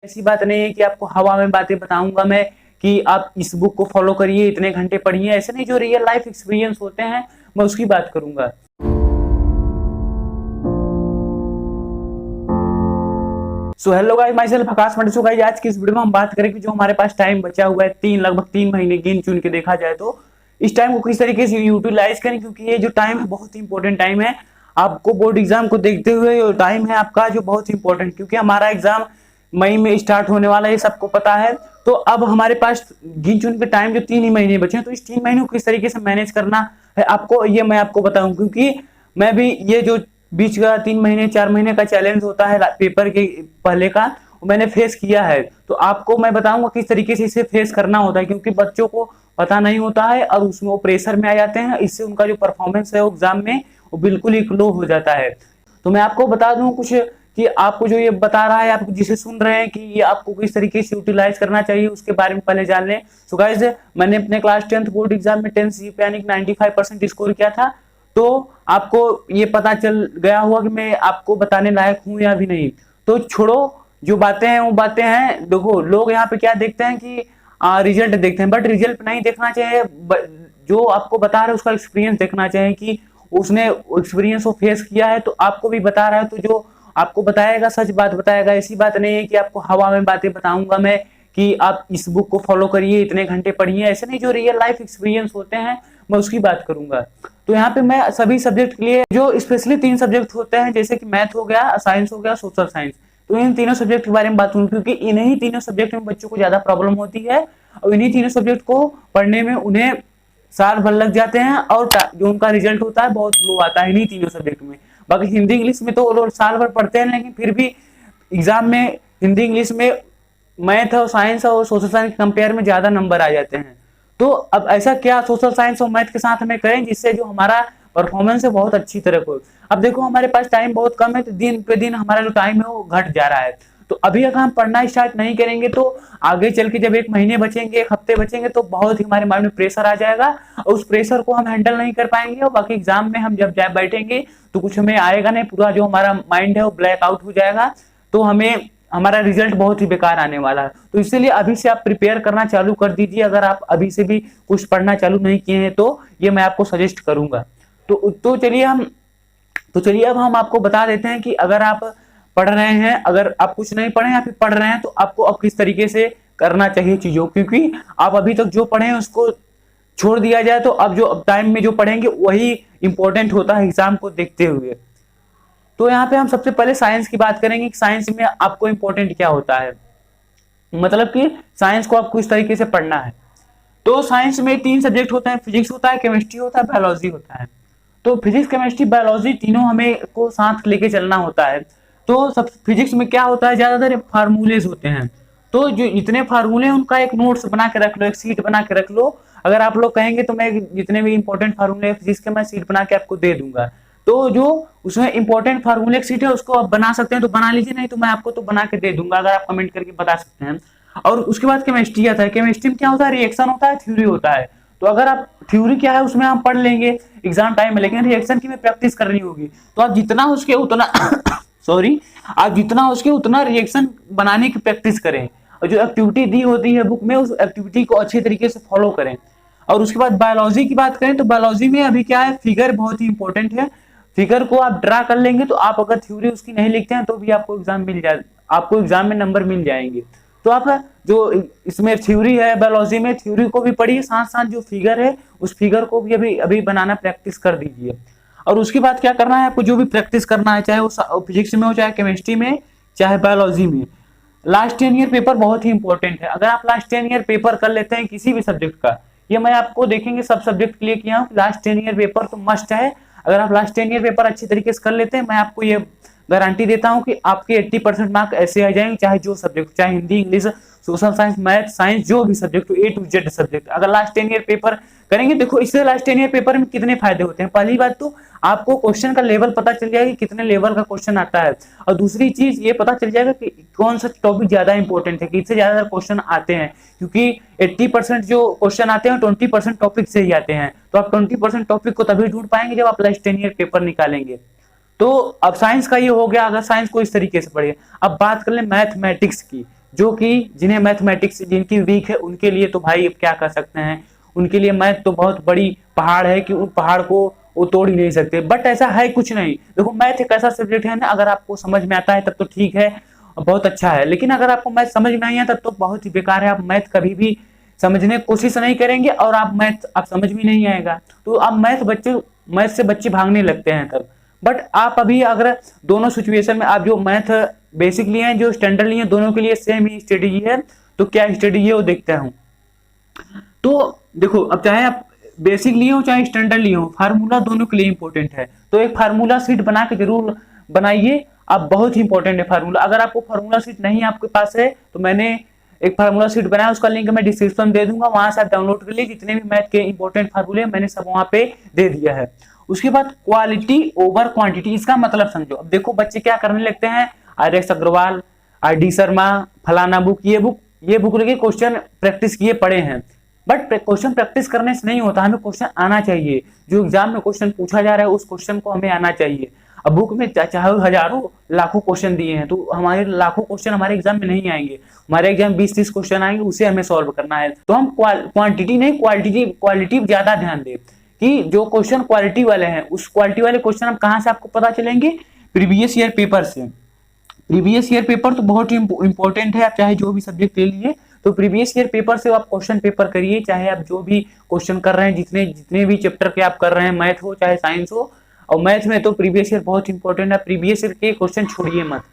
ऐसी बात नहीं है कि आपको हवा में बातें बताऊंगा मैं कि आप इस बुक को फॉलो करिए, इतने घंटे पढ़िए। ऐसे नहीं, जो रियल लाइफ एक्सपीरियंस होते हैं मैं उसकी बात करूंगा। So hello guys, my self Akash Monday. So guys, आज की इस वीडियो में हम बात करेंगे जो हमारे पास टाइम बचा हुआ है, लगभग 3 महीने गिन चुन के देखा जाए तो इस टाइम को किस तरीके से यूटिलाइज करें, क्योंकि ये जो टाइम है बहुत ही इंपॉर्टेंट टाइम है। आपको बोर्ड एग्जाम को देखते हुए ये टाइम है आपका जो बहुत इंपॉर्टेंट, क्योंकि हमारा एग्जाम मई में स्टार्ट होने वाला है, ये सबको पता है। तो अब हमारे पास गिन चुन के टाइम जो 3 ही महीने बचे हैं, तो इस 3 महीनों को किस तरीके से मैनेज करना है आपको, ये मैं आपको बताऊं। क्योंकि मैं भी ये जो बीच का 3 महीने 4 महीने का चैलेंज होता है पेपर के पहले का, वो मैंने फेस किया है। तो आपको मैं बताऊंगा किस तरीके से इसे फेस करना होता है, क्योंकि बच्चों को पता नहीं होता है और उसमें वो प्रेशर में आ जाते हैं। इससे उनका जो परफॉर्मेंस है एग्जाम में वो बिल्कुल ही लो हो जाता है। तो मैं आपको बता दूं कुछ कि आपको जो ये बता रहा है, आप जिसे सुन रहे हैं कि ये आपको किस तरीके से यूटिलाइज करना चाहिए, उसके बारे में पहले जान लें। सो गाइस, मैंने अपने क्लास 10th बोर्ड एग्जाम में 10 CP यानी 95% स्कोर किया था। तो आपको ये पता चल गया होगा कि मैं आपको बताने लायक हूं या भी नहीं। तो छोड़ो, जो बातें हैं वो बातें हैं। देखो, लोग यहाँ पे क्या देखते हैं कि रिजल्ट देखते हैं, बट रिजल्ट नहीं देखना चाहिए। जो आपको बता रहे हैं उसका एक्सपीरियंस देखना चाहिए कि उसने एक्सपीरियंस को फेस किया है। तो आपको भी बता रहा है तो जो आपको बताएगा सच बात बताएगा। ऐसी बात नहीं है कि आपको हवा में बातें बताऊंगा मैं कि आप इस बुक को फॉलो करिए, इतने घंटे पढ़िए। ऐसे नहीं, जो रियल लाइफ एक्सपीरियंस होते हैं मैं उसकी बात करूंगा। तो यहाँ पे मैं सभी सब्जेक्ट के लिए जो स्पेशली 3 सब्जेक्ट होते हैं, जैसे कि मैथ हो गया, साइंस हो गया, सोशल साइंस, तो इन तीनों सब्जेक्ट के बारे में बात करूँ, क्योंकि इन्हीं तीनों सब्जेक्ट में बच्चों को ज्यादा प्रॉब्लम होती है और इन्हीं तीनों सब्जेक्ट को पढ़ने में उन्हें साल भर लग जाते हैं और जो उनका रिजल्ट होता है बहुत लो आता है इन्हीं तीनों सब्जेक्ट में। बाकी हिंदी इंग्लिश में तो वो लोग साल भर पढ़ते हैं, लेकिन फिर भी एग्जाम में हिंदी इंग्लिश में मैथ और साइंस और सोशल साइंस कंपेयर में ज्यादा नंबर आ जाते हैं। तो अब ऐसा क्या सोशल साइंस और मैथ के साथ हमें करें जिससे जो हमारा परफॉर्मेंस है बहुत अच्छी तरह हो। अब देखो, हमारे पास टाइम बहुत कम है, तो दिन पे दिन हमारा जो टाइम है वो घट जा रहा है। तो अभी अगर हम पढ़ना स्टार्ट नहीं करेंगे तो आगे चल के जब 1 महीने बचेंगे, 1 हफ्ते बचेंगे, तो बहुत ही हमारे माइंड में प्रेशर आ जाएगा और उस प्रेशर को हम हैंडल नहीं कर पाएंगे और बाकी एग्जाम में हम जब बैठेंगे तो कुछ हमें आएगा नहीं, पूरा जो हमारा माइंड है वो ब्लैक आउट हो जाएगा। तो हमें हमारा रिजल्ट बहुत ही बेकार आने वाला है। तो इसीलिए अभी से आप प्रिपेयर करना चालू कर दीजिए। अगर आप अभी से भी कुछ पढ़ना चालू नहीं किए हैं तो ये मैं आपको सजेस्ट करूंगा। तो चलिए अब हम आपको बता देते हैं कि अगर आप पढ़ रहे हैं, अगर आप कुछ नहीं पढ़े या फिर पढ़ रहे हैं, तो आपको अब किस तरीके से करना चाहिए चीजों, क्योंकि आप अभी तक जो पढ़े हैं उसको छोड़ दिया जाए तो अब जो टाइम में जो पढ़ेंगे वही इंपॉर्टेंट होता है एग्जाम को देखते हुए। तो यहाँ पे हम सबसे पहले साइंस की बात करेंगे कि साइंस में आपको इंपॉर्टेंट क्या होता है, मतलब कि साइंस को आपको इस तरीके से पढ़ना है। तो साइंस में 3 सब्जेक्ट होते हैं, फिजिक्स होता है, केमिस्ट्री होता है, बायोलॉजी होता है। तो फिजिक्स केमिस्ट्री बायोलॉजी तीनों हमें को साथ लेके चलना होता है। तो सब फिजिक्स में क्या होता है, ज्यादातर फार्मूलेज होते हैं। तो जो इतने फार्मूले हैं उनका एक नोट्स बना के रख लो, एक सीट बना के रख लो। अगर आप लोग कहेंगे तो मैं जितने भी इंपॉर्टेंट फार्मूले फिजिक्स के मैं सीट बना के आपको दे दूंगा। तो जो उसमें इंपॉर्टेंट फार्मूले सीट है उसको आप बना सकते हैं तो बना लीजिए, नहीं तो मैं आपको तो बना के दे दूंगा, अगर आप कमेंट करके बता सकते हैं। और उसके बाद केमिस्ट्री आता है। केमिस्ट्री में क्या होता है, रिएक्शन होता है, थ्योरी होता है। तो अगर आप थ्योरी क्या है उसमें हम पढ़ लेंगे एग्जाम टाइम में, लेकिन रिएक्शन की में प्रैक्टिस करनी होगी। तो आप जितना उसके उतना सॉरी, आप जितना उसके उतना रिएक्शन बनाने की प्रैक्टिस करें और जो एक्टिविटी दी होती है बुक में उस एक्टिविटी को अच्छे तरीके से फॉलो करें। और उसके बाद बायोलॉजी की बात करें तो बायोलॉजी में अभी क्या है, फिगर बहुत ही इंपॉर्टेंट है। फिगर को आप ड्रा कर लेंगे तो आप अगर थ्योरी उसकी नहीं लिखते हैं तो भी आपको एग्जाम मिल जाए, आपको एग्जाम में नंबर मिल जाएंगे। तो आप जो इसमें थ्योरी है बायोलॉजी में, थ्योरी को भी पढ़िए, साथ साथ जो फिगर है उस फिगर को भी अभी अभी बनाना प्रैक्टिस कर दीजिए। और उसके बाद क्या करना है, आपको जो भी प्रैक्टिस करना है, चाहे वो फिजिक्स में हो, चाहे केमिस्ट्री में, चाहे बायोलॉजी में, लास्ट 10 ईयर पेपर बहुत ही इंपॉर्टेंट है। अगर आप लास्ट 10 ईयर पेपर कर लेते हैं किसी भी सब्जेक्ट का, ये मैं आपको देखेंगे सब सब्जेक्ट के लिए किया हूँ, लास्ट 10 ईयर पेपर तो मस्ट है। अगर आप लास्ट 10 ईयर पेपर अच्छी तरीके से कर लेते हैं, मैं आपको ये गारंटी देता हूं कि आपके 80% मार्क ऐसे आ जाएंगे, चाहे जो सब्जेक्ट, चाहे Hindi, English, social science, math, science, जो भी सब्जेक्ट हो, A to Z सब्जेक्ट अगर लास्ट 10 ईयर पेपर करेंगे। देखो, इससे लास्ट 10 ईयर पेपर में कितने फायदे होते हैं। पहली बात तो आपको क्वेश्चन का लेवल पता चल जाएगा कि कितने लेवल का क्वेश्चन आता है, और दूसरी चीज ये पता चल जाएगा कि कौन सा टॉपिक ज्यादा इंपॉर्टेंट है, किससे ज्यादा क्वेश्चन आते हैं। क्योंकि 80% जो क्वेश्चन आते हैं 20% टॉपिक से ही आते हैं। तो आप 20% टॉपिक को तभी ढूंढ पाएंगे जब आप लास्ट 10 ईयर पेपर निकालेंगे। तो अब साइंस का ये हो गया, अगर साइंस को इस तरीके से पढ़िए। अब बात कर ले मैथमेटिक्स की, जो कि जिन्हें मैथमेटिक्स जिनकी वीक है उनके लिए तो भाई अब क्या कर सकते हैं, उनके लिए मैथ तो बहुत बड़ी पहाड़ है कि उन पहाड़ को वो तोड़ ही नहीं सकते। बट ऐसा है कुछ नहीं। देखो मैथ एक ऐसा सब्जेक्ट है ना, अगर आपको समझ में आता है तब तो ठीक है, बहुत अच्छा है, लेकिन अगर आपको मैथ समझ में नहीं आता तब तो बहुत ही बेकार है। आप मैथ कभी भी समझने की कोशिश नहीं करेंगे और आप मैथ आप समझ में नहीं आएगा, तो आप मैथ से बच्चे भागने लगते हैं तब। बट आप अभी अगर दोनों सिचुएशन में आप जो मैथ बेसिक लिए हैं जो स्टैंडर्ड लिए हैं, दोनों के लिए सेम ही स्ट्रेटेजी है। तो क्या स्ट्रेटेजी है वो देखते हूँ। तो देखो अब चाहे आप बेसिक लिए हो चाहे स्टैंडर्ड लिए हो, फार्मूला दोनों के लिए इंपॉर्टेंट है। तो एक फार्मूला शीट बना के जरूर बनाइए आप, बहुत ही इंपॉर्टेंट है फार्मूला। अगर आपको फार्मूला शीट नहीं आपके पास है तो मैंने एक फार्मूला शीट बनाया, उसका लिंक मैं डिस्क्रिप्शन दे दूंगा, वहां से आप डाउनलोड कर लीजिए। जितने भी मैथ के इंपॉर्टेंट फार्मूले मैंने सब वहां पे दे दिया है। उसके बाद क्वालिटी ओवर क्वांटिटी, इसका मतलब समझो। अब देखो बच्चे क्या करने लगते हैं, RX अग्रवाल, RD शर्मा, फलाना बुक, ये बुक लेके क्वेश्चन प्रैक्टिस किए पड़े हैं। बट क्वेश्चन प्रैक्टिस करने से नहीं होता, हमें क्वेश्चन आना चाहिए। जो एग्जाम में क्वेश्चन पूछा जा रहा है उस क्वेश्चन को हमें आना चाहिए। अब बुक में चाहे हजारों लाखों क्वेश्चन दिए हैं, तो हमारे लाखों क्वेश्चन हमारे एग्जाम में नहीं आएंगे। हमारे एग्जाम 20-30 क्वेश्चन आएंगे, उसे हमें सॉल्व करना है। तो हम क्वांटिटी नहीं क्वालिटी ज्यादा ध्यान दें कि जो क्वेश्चन क्वालिटी वाले हैं, उस क्वालिटी वाले क्वेश्चन हम कहाँ से आपको पता चलेंगे, प्रीवियस ईयर पेपर से। प्रीवियस ईयर पेपर तो बहुत ही इंपॉर्टेंट है, आप चाहे जो भी सब्जेक्ट ले लीजिए, तो प्रीवियस ईयर पेपर से आप क्वेश्चन पेपर करिए। चाहे आप जो भी क्वेश्चन कर रहे हैं, जितने भी चैप्टर के आप कर रहे हैं, मैथ हो चाहे साइंस हो, और मैथ में तो प्रीवियस ईयर बहुत इंपॉर्टेंट है, प्रीवियस ईयर के क्वेश्चन छोड़िए मत।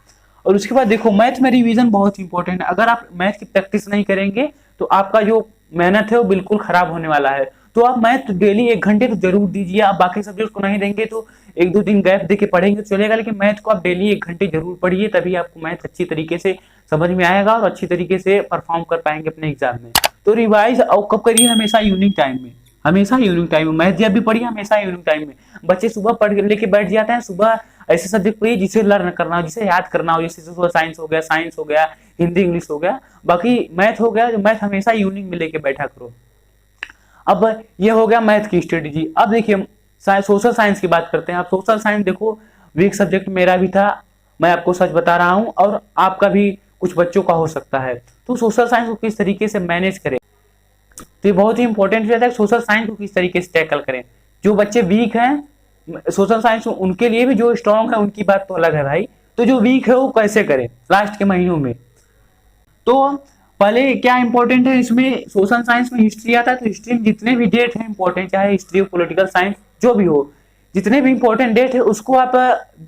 और उसके बाद देखो मैथ में रिवीजन बहुत इंपॉर्टेंट है। अगर आप मैथ की प्रैक्टिस नहीं करेंगे तो आपका जो मेहनत है वो बिल्कुल खराब होने वाला है। तो आप मैथ डेली 1 घंटे तो जरूर दीजिए। आप बाकी सब्जेक्ट को नहीं देंगे तो 1-2 दिन गैप देके पढ़ेंगे तो चलेगा, लेकिन मैथ को आप डेली 1 घंटे जरूर पढ़िए, तभी आपको मैथ अच्छी तरीके से समझ में आएगा और अच्छी तरीके से परफॉर्म कर पाएंगे अपने एग्जाम में। तो रिवाइज और कब करिए, हमेशा इवनिंग टाइम में, हमेशा इवनिंग टाइम में। मैथ जब भी पढ़िए हमेशा इवनिंग टाइम में। बच्चे सुबह पढ़ लेके बैठ जाते हैं, सुबह ऐसे सब्जेक्ट पढ़िए जिसे लर्न करना हो, जिसे याद करना हो, जैसे सुबह साइंस हो गया, हिंदी इंग्लिश हो गया, बाकी मैथ हो गया। मैथ हमेशा इवनिंग में लेके बैठा करो। अब ये हो गया मैथ की स्ट्रेटेजी। अब देखिए सोशल साइंस की बात करते हैं। आप सोशल साइंस देखो, वीक सब्जेक्ट मेरा भी था, मैं आपको सच बता रहा हूं, और आपका भी कुछ बच्चों का हो सकता है। तो सोशल साइंस को किस तरीके से मैनेज करें, तो ये बहुत ही इंपॉर्टेंट रहता है। सोशल साइंस को किस तरीके से टैकल करें। जो बच्चे वीक हैं सोशल साइंस, उनके लिए भी, जो स्ट्रांग है उनकी बात तो अलग है भाई। तो जो वीक है वो कैसे करें लास्ट के महीनों में। तो पहले क्या इंपॉर्टेंट है इसमें, सोशल साइंस में हिस्ट्री आता है, तो हिस्ट्री में जितने भी डेट है इंपॉर्टेंट, चाहे हिस्ट्री हो पॉलिटिकल साइंस जो भी हो, जितने भी इंपॉर्टेंट डेट है उसको आप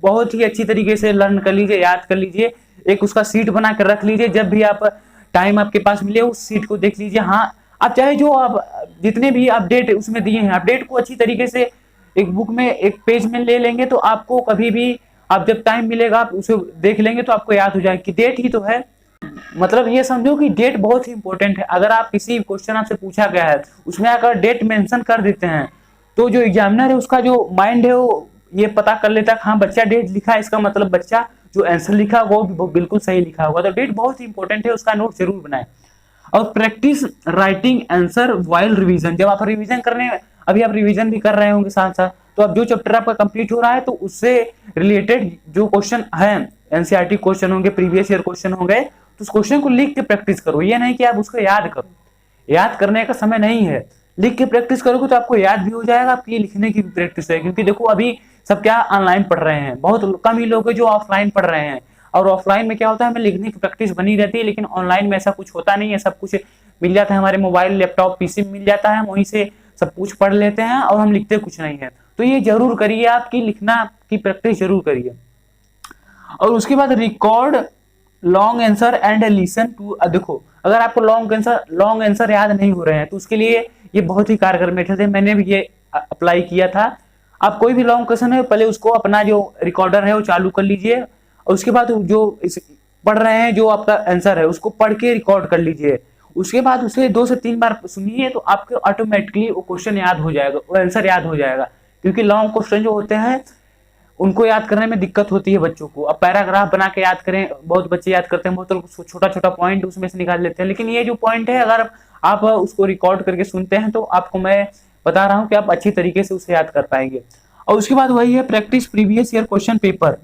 बहुत ही अच्छी तरीके से लर्न कर लीजिए, याद कर लीजिए। एक उसका सीट बना कर रख लीजिए, जब भी आप टाइम आपके पास मिले उस सीट को देख लीजिए। हाँ, आप चाहे जो आप जितने भी अपडेट उसमें दिए हैं, अपडेट को अच्छी तरीके से एक बुक में एक पेज में ले लेंगे, तो आपको कभी भी आप जब टाइम मिलेगा आप उसे देख लेंगे तो आपको याद हो जाएगा कि डेट ही तो है। मतलब ये समझो कि डेट बहुत ही इंपॉर्टेंट है। अगर आप किसी क्वेश्चन आपसे पूछा गया है उसमें अगर डेट मेंशन कर देते हैं, तो जो एग्जामिनर है उसका जो माइंड है वो ये पता कर लेता है, हाँ बच्चा डेट लिखा है, इसका मतलब बच्चा जो आंसर लिखा वो बिल्कुल सही लिखा होगा। तो डेट बहुत ही इंपॉर्टेंट है, उसका नोट जरूर बनाए। और practice writing answer while revision, जब आप रिवीजन करने, अभी आप रिवीजन भी कर रहे होंगे साथ साथ, तो अब जो चैप्टर आपका कंप्लीट हो रहा है तो उससे रिलेटेड जो क्वेश्चन है, एनसीईआरटी क्वेश्चन होंगे, प्रीवियस ईयर क्वेश्चन होंगे, तो उस क्वेश्चन को लिख के प्रैक्टिस करो। ये नहीं कि आप उसको याद करो, याद करने का समय नहीं है। लिख के प्रैक्टिस करोगे तो आपको याद भी हो जाएगा, आपकी लिखने की भी प्रैक्टिस है। क्योंकि देखो अभी सब क्या ऑनलाइन पढ़ रहे हैं, बहुत कम ही लोग हैं जो ऑफलाइन पढ़ रहे हैं। और ऑफलाइन में क्या होता है, हमें लिखने की प्रैक्टिस बनी रहती है, लेकिन ऑनलाइन में ऐसा कुछ होता नहीं है। सब कुछ मिल जाता है, हमारे मोबाइल लैपटॉप पीसी में मिल जाता है, हम वहीं से सब कुछ पढ़ लेते हैं और हम लिखते कुछ नहीं है। तो ये जरूर करिए, आपकी लिखना की प्रैक्टिस जरूर करिए। और उसके बाद record long answer and listen to. देखो अगर आपको लॉन्ग आंसर याद नहीं हो रहे हैं तो उसके लिए ये बहुत ही कारगर मेथड है, मैंने भी ये अप्लाई किया था। आप कोई भी लॉन्ग क्वेश्चन है पहले उसको अपना जो रिकॉर्डर है वो चालू कर लीजिए, और उसके बाद जो पढ़ रहे हैं जो आपका आंसर है उसको पढ़ के रिकॉर्ड कर लीजिए। उसके बाद उसे 2 से 3 बार सुनिए, तो आपको ऑटोमेटिकली वो क्वेश्चन याद हो जाएगा, वो आंसर याद हो जाएगा। क्योंकि लॉन्ग क्वेश्चन जो होते हैं उनको याद करने में दिक्कत होती है बच्चों को। अब पैराग्राफ बना के याद करें, बहुत बच्चे याद करते हैं, बहुत लोग छोटा छोटा पॉइंट उसमें से निकाल लेते हैं, लेकिन ये जो पॉइंट है अगर आप उसको रिकॉर्ड करके सुनते हैं तो आपको मैं बता रहा हूं कि आप अच्छी तरीके से उसे याद कर पाएंगे। और उसके बाद वही है practice previous year question paper.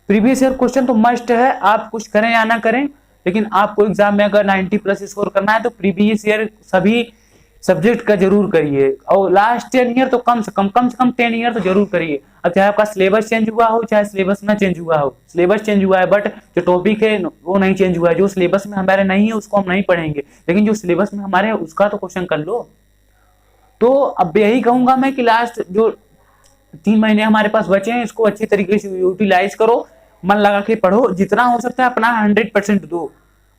Previous year question तो मस्ट है, आप कुछ करें या ना करें, लेकिन आपको एग्जाम में अगर 90+ स्कोर करना है तो प्रीवियस ईयर सभी सब्जेक्ट का जरूर करिए, और लास्ट 10 ईयर तो कम से कम 10 ईयर तो जरूर करिए। अब चाहे आपका सिलेबस चेंज हुआ हो चाहे सिलेबस ना चेंज हुआ हो, सिलेबस चेंज हुआ है बट जो टॉपिक है वो नहीं चेंज हुआ है, जो सिलेबस में हमारे नहीं है उसको हम नहीं पढ़ेंगे, लेकिन जो सिलेबस में हमारे है उसका तो क्वेश्चन कर लो। तो अब यही कहूंगा मैं कि लास्ट जो 3 महीने हमारे पास बचे हैं इसको अच्छी तरीके से यूटिलाइज करो, मन लगा के पढ़ो, जितना हो सकता है अपना 100% दो,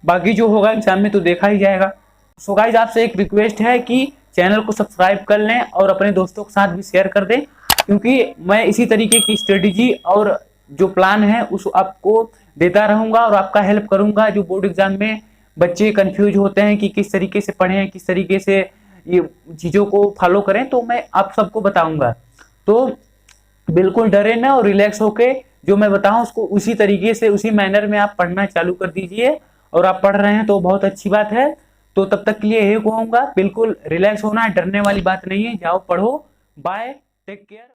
बाकी जो होगा एग्जाम में तो देखा ही जाएगा। सो गाइस आपसे एक रिक्वेस्ट है कि चैनल को सब्सक्राइब कर लें और अपने दोस्तों के साथ भी शेयर कर दें, क्योंकि मैं इसी तरीके की स्ट्रेटेजी और जो प्लान है उस आपको देता रहूंगा और आपका हेल्प करूंगा। जो बोर्ड एग्जाम में बच्चे कंफ्यूज होते हैं कि किस तरीके से पढ़ें, किस तरीके से ये चीज़ों को फॉलो करें, तो मैं आप सबको बताऊंगा। तो बिल्कुल डरे ना और रिलैक्स होके जो मैं बताऊं उसको उसी तरीके से उसी मैनर में आप पढ़ना चालू कर दीजिए, और आप पढ़ रहे हैं तो बहुत अच्छी बात है। तो तब तक के लिए यही कहूंगा, बिल्कुल रिलैक्स होना है, डरने वाली बात नहीं है, जाओ पढ़ो। Bye, take care.